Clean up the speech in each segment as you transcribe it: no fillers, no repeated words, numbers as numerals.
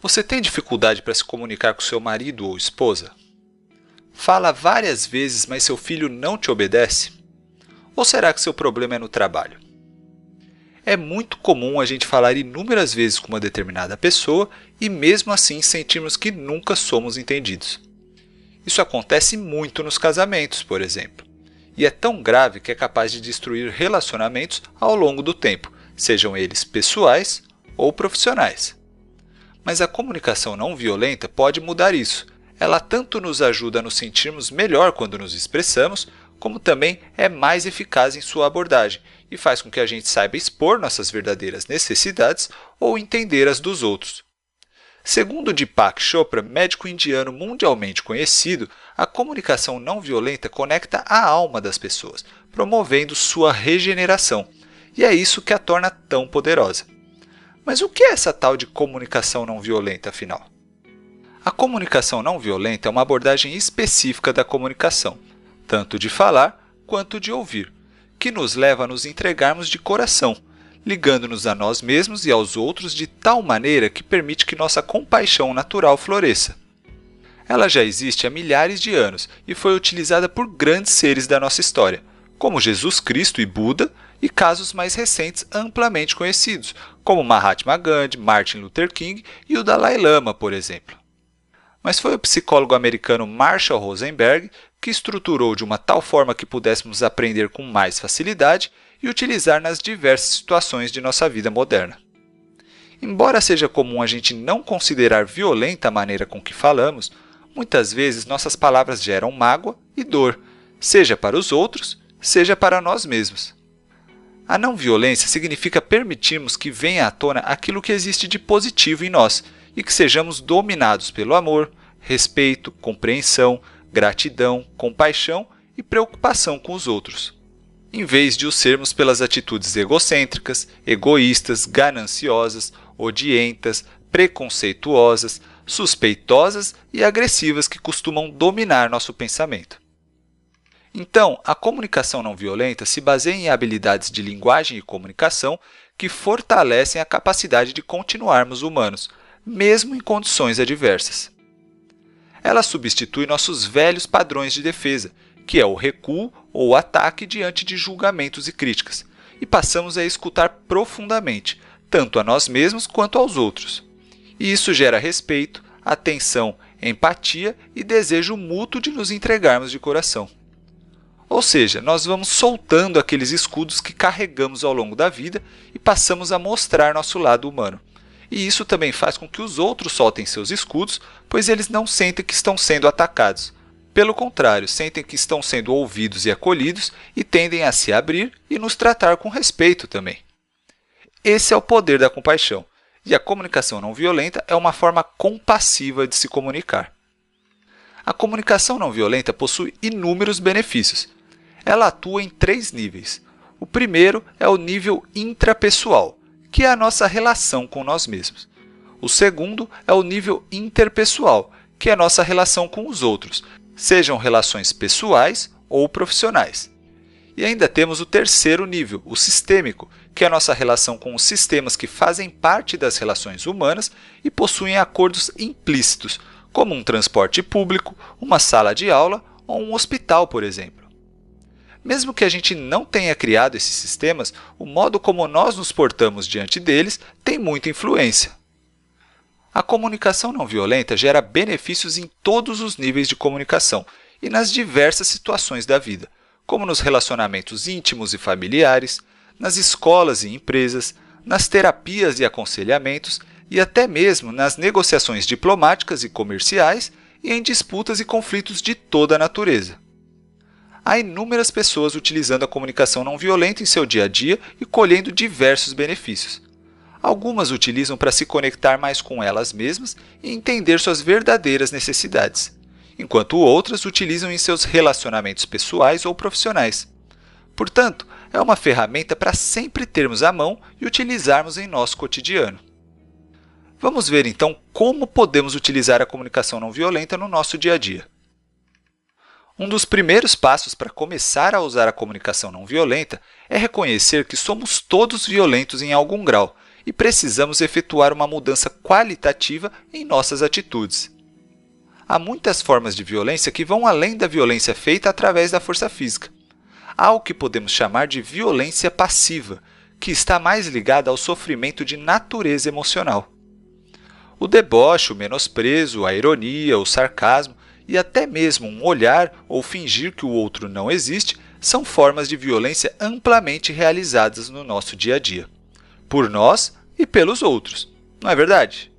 Você tem dificuldade para se comunicar com seu marido ou esposa? Fala várias vezes, mas seu filho não te obedece? Ou será que seu problema é no trabalho? É muito comum a gente falar inúmeras vezes com uma determinada pessoa e mesmo assim sentirmos que nunca somos entendidos. Isso acontece muito nos casamentos, por exemplo. E é tão grave que é capaz de destruir relacionamentos ao longo do tempo, sejam eles pessoais ou profissionais. Mas a comunicação não violenta pode mudar isso. Ela tanto nos ajuda a nos sentirmos melhor quando nos expressamos, como também é mais eficaz em sua abordagem e faz com que a gente saiba expor nossas verdadeiras necessidades ou entender as dos outros. Segundo Deepak Chopra, médico indiano mundialmente conhecido, a comunicação não violenta conecta a alma das pessoas, promovendo sua regeneração. E é isso que a torna tão poderosa. Mas o que é essa tal de comunicação não violenta, afinal? A comunicação não violenta é uma abordagem específica da comunicação, tanto de falar quanto de ouvir, que nos leva a nos entregarmos de coração, ligando-nos a nós mesmos e aos outros de tal maneira que permite que nossa compaixão natural floresça. Ela já existe há milhares de anos e foi utilizada por grandes seres da nossa história, como Jesus Cristo e Buda, e casos mais recentes amplamente conhecidos, como Mahatma Gandhi, Martin Luther King e o Dalai Lama, por exemplo. Mas foi o psicólogo americano Marshall Rosenberg que estruturou de uma tal forma que pudéssemos aprender com mais facilidade e utilizar nas diversas situações de nossa vida moderna. Embora seja comum a gente não considerar violenta a maneira com que falamos, muitas vezes nossas palavras geram mágoa e dor, seja para os outros, seja para nós mesmos. A não violência significa permitirmos que venha à tona aquilo que existe de positivo em nós e que sejamos dominados pelo amor, respeito, compreensão, gratidão, compaixão e preocupação com os outros, em vez de o sermos pelas atitudes egocêntricas, egoístas, gananciosas, odientas, preconceituosas, suspeitosas e agressivas que costumam dominar nosso pensamento. Então, a comunicação não violenta se baseia em habilidades de linguagem e comunicação que fortalecem a capacidade de continuarmos humanos, mesmo em condições adversas. Ela substitui nossos velhos padrões de defesa, que é o recuo ou ataque diante de julgamentos e críticas, e passamos a escutar profundamente, tanto a nós mesmos quanto aos outros. E isso gera respeito, atenção, empatia e desejo mútuo de nos entregarmos de coração. Ou seja, nós vamos soltando aqueles escudos que carregamos ao longo da vida e passamos a mostrar nosso lado humano. E isso também faz com que os outros soltem seus escudos, pois eles não sentem que estão sendo atacados. Pelo contrário, sentem que estão sendo ouvidos e acolhidos e tendem a se abrir e nos tratar com respeito também. Esse é o poder da compaixão, e a comunicação não violenta é uma forma compassiva de se comunicar. A comunicação não violenta possui inúmeros benefícios. Ela atua em 3 níveis. O primeiro é o nível intrapessoal, que é a nossa relação com nós mesmos. O segundo é o nível interpessoal, que é a nossa relação com os outros, sejam relações pessoais ou profissionais. E ainda temos o terceiro nível, o sistêmico, que é a nossa relação com os sistemas que fazem parte das relações humanas e possuem acordos implícitos, como um transporte público, uma sala de aula ou um hospital, por exemplo. Mesmo que a gente não tenha criado esses sistemas, o modo como nós nos portamos diante deles tem muita influência. A comunicação não violenta gera benefícios em todos os níveis de comunicação e nas diversas situações da vida, como nos relacionamentos íntimos e familiares, nas escolas e empresas, nas terapias e aconselhamentos e até mesmo nas negociações diplomáticas e comerciais e em disputas e conflitos de toda a natureza. Há inúmeras pessoas utilizando a comunicação não violenta em seu dia a dia e colhendo diversos benefícios. Algumas utilizam para se conectar mais com elas mesmas e entender suas verdadeiras necessidades, enquanto outras utilizam em seus relacionamentos pessoais ou profissionais. Portanto, é uma ferramenta para sempre termos à mão e utilizarmos em nosso cotidiano. Vamos ver então como podemos utilizar a comunicação não violenta no nosso dia a dia. Um dos primeiros passos para começar a usar a comunicação não violenta é reconhecer que somos todos violentos em algum grau e precisamos efetuar uma mudança qualitativa em nossas atitudes. Há muitas formas de violência que vão além da violência feita através da força física. Há o que podemos chamar de violência passiva, que está mais ligada ao sofrimento de natureza emocional. O deboche, o menosprezo, a ironia, o sarcasmo e até mesmo um olhar ou fingir que o outro não existe são formas de violência amplamente realizadas no nosso dia a dia, por nós e pelos outros, não é verdade?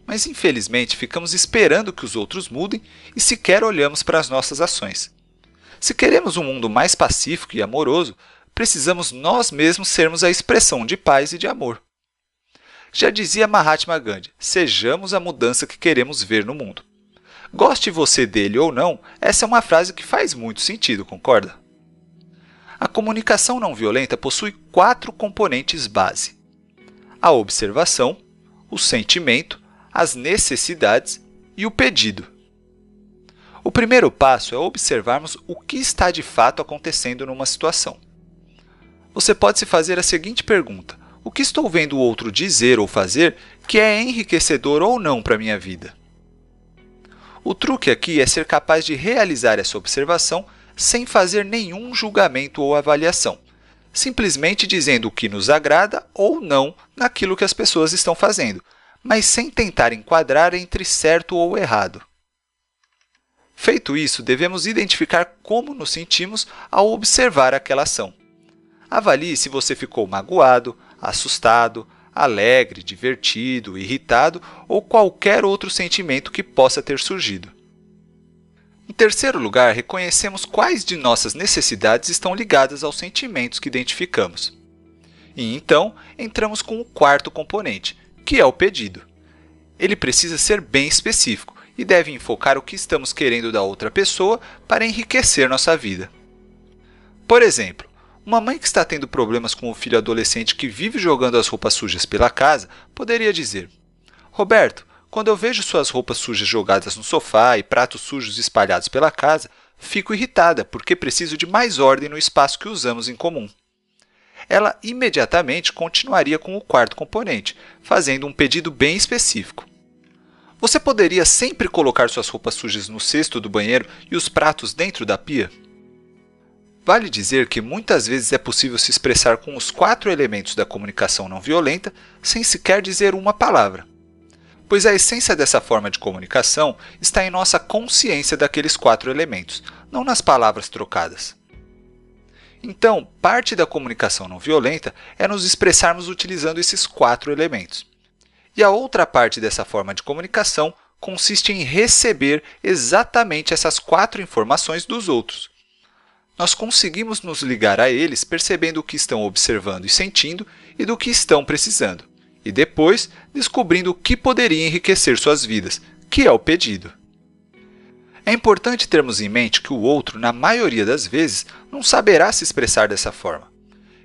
Mas infelizmente ficamos esperando que os outros mudem e sequer olhamos para as nossas ações. Se queremos um mundo mais pacífico e amoroso, precisamos nós mesmos sermos a expressão de paz e de amor. Já dizia Mahatma Gandhi, sejamos a mudança que queremos ver no mundo. Goste você dele ou não, essa é uma frase que faz muito sentido, concorda? A comunicação não violenta possui 4 componentes base: a observação, o sentimento, as necessidades e o pedido. O primeiro passo é observarmos o que está de fato acontecendo numa situação. Você pode se fazer a seguinte pergunta: o que estou vendo o outro dizer ou fazer que é enriquecedor ou não para a minha vida? O truque aqui é ser capaz de realizar essa observação sem fazer nenhum julgamento ou avaliação, simplesmente dizendo o que nos agrada ou não naquilo que as pessoas estão fazendo, mas sem tentar enquadrar entre certo ou errado. Feito isso, devemos identificar como nos sentimos ao observar aquela ação. Avalie se você ficou magoado, assustado, alegre, divertido, irritado ou qualquer outro sentimento que possa ter surgido. Em terceiro lugar, reconhecemos quais de nossas necessidades estão ligadas aos sentimentos que identificamos. E então, entramos com o quarto componente, que é o pedido. Ele precisa ser bem específico e deve enfocar o que estamos querendo da outra pessoa para enriquecer nossa vida. Por exemplo, uma mãe que está tendo problemas com o filho adolescente que vive jogando as roupas sujas pela casa poderia dizer: Roberto, quando eu vejo suas roupas sujas jogadas no sofá e pratos sujos espalhados pela casa, fico irritada porque preciso de mais ordem no espaço que usamos em comum. Ela imediatamente continuaria com o quarto componente, fazendo um pedido bem específico. Você poderia sempre colocar suas roupas sujas no cesto do banheiro e os pratos dentro da pia? Vale dizer que muitas vezes é possível se expressar com os 4 elementos da comunicação não violenta sem sequer dizer uma palavra. Pois a essência dessa forma de comunicação está em nossa consciência daqueles 4 elementos, não nas palavras trocadas. Então, parte da comunicação não violenta é nos expressarmos utilizando esses 4 elementos. E a outra parte dessa forma de comunicação consiste em receber exatamente essas 4 informações dos outros. Nós conseguimos nos ligar a eles percebendo o que estão observando e sentindo e do que estão precisando, e depois descobrindo o que poderia enriquecer suas vidas, que é o pedido. É importante termos em mente que o outro, na maioria das vezes, não saberá se expressar dessa forma.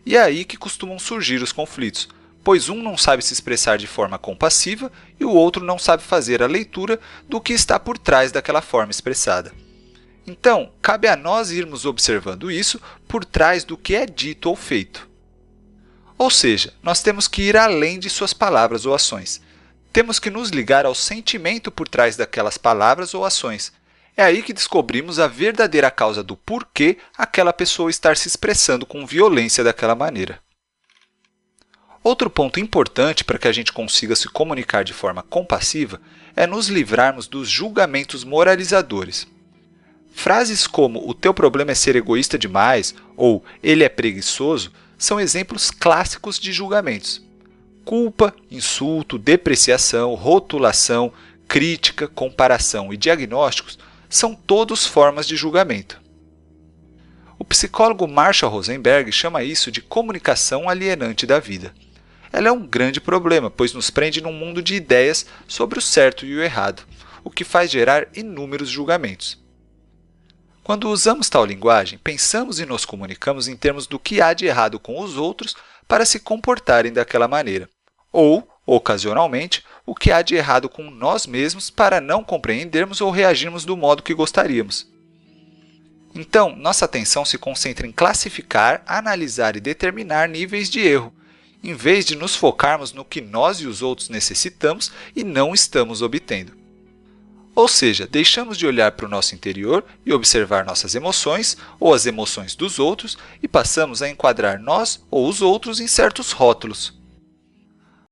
E é aí que costumam surgir os conflitos, pois um não sabe se expressar de forma compassiva e o outro não sabe fazer a leitura do que está por trás daquela forma expressada. Então, cabe a nós irmos observando isso por trás do que é dito ou feito. Ou seja, nós temos que ir além de suas palavras ou ações. Temos que nos ligar ao sentimento por trás daquelas palavras ou ações. É aí que descobrimos a verdadeira causa do porquê aquela pessoa estar se expressando com violência daquela maneira. Outro ponto importante para que a gente consiga se comunicar de forma compassiva é nos livrarmos dos julgamentos moralizadores. Frases como "o teu problema é ser egoísta demais" ou "ele é preguiçoso" são exemplos clássicos de julgamentos. Culpa, insulto, depreciação, rotulação, crítica, comparação e diagnósticos são todos formas de julgamento. O psicólogo Marshall Rosenberg chama isso de comunicação alienante da vida. Ela é um grande problema, pois nos prende num mundo de ideias sobre o certo e o errado, o que faz gerar inúmeros julgamentos. Quando usamos tal linguagem, pensamos e nos comunicamos em termos do que há de errado com os outros para se comportarem daquela maneira, ou, ocasionalmente, o que há de errado com nós mesmos para não compreendermos ou reagirmos do modo que gostaríamos. Então, nossa atenção se concentra em classificar, analisar e determinar níveis de erro, em vez de nos focarmos no que nós e os outros necessitamos e não estamos obtendo. Ou seja, deixamos de olhar para o nosso interior e observar nossas emoções ou as emoções dos outros e passamos a enquadrar nós ou os outros em certos rótulos.